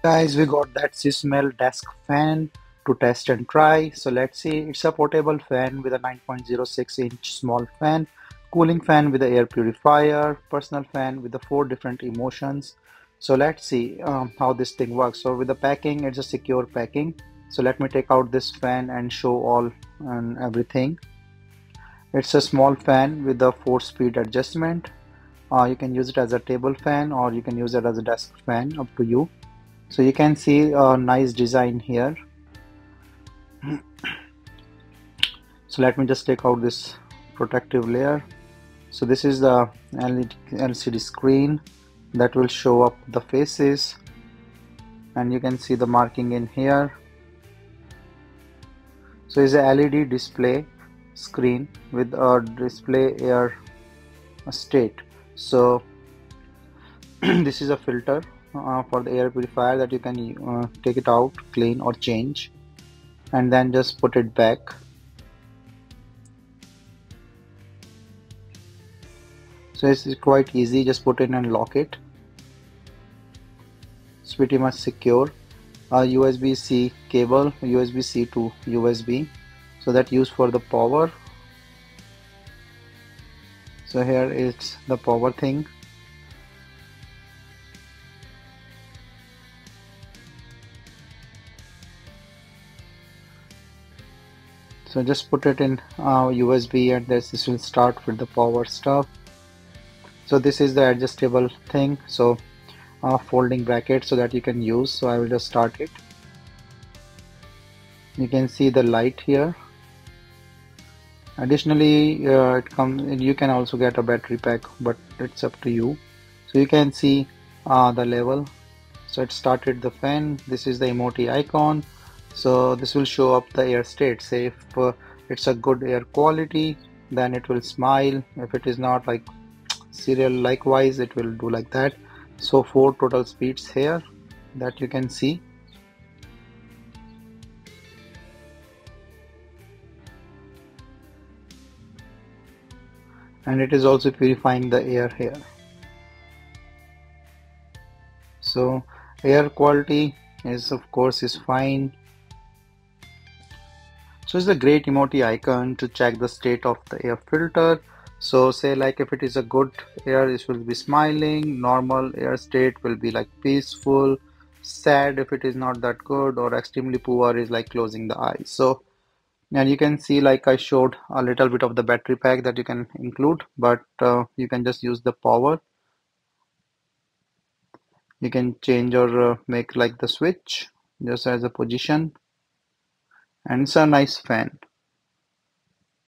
Guys, we got that Sismel desk fan to test and try. So let's see. It's a portable fan with a 9.06-inch small fan, cooling fan with the air purifier, personal fan with the 4 different emotions. So let's see how this thing works. So with the packing, it's a secure packing. So let me take out this fan and show all and everything. It's a small fan with a 4-speed adjustment. You can use it as a table fan or you can use it as a desk fan, up to you. So you can see a nice design here. So let me just take out this protective layer. So this is the LCD screen that will show up the faces, and you can see the marking in here. So it's a LED display screen with a display air state. So this is a filter for the air purifier that you can take it out, clean or change, and then just put it back. So it's quite easy, just put in and lock it. It's pretty much secure. A USB-C cable, USB-C to USB, so that used for the power. So here is the power thing. So just put it in USB and this will start with the power stuff. So this is the adjustable thing, so folding bracket so that you can use. So I will just start it. You can see the light here. Additionally, you can also get a battery pack, but it's up to you. So you can see the level. So it started the fan. This is the emoji icon. So this will show up the air state. Say if it's a good air quality, then it will smile. If it is not, like serial likewise, it will do like that. So 4 total speeds here that you can see. And it is also purifying the air here. So air quality is, of course, is fine. So it's a great emoji icon to check the state of the air filter. So say like if it is a good air, it will be smiling. Normal air state will be like peaceful. Sad if it is not that good, or extremely poor is like closing the eyes. So, and you can see, like I showed a little bit of the battery pack that you can include, but you can just use the power. You can change or make like the switch just as a position, and it's a nice fan.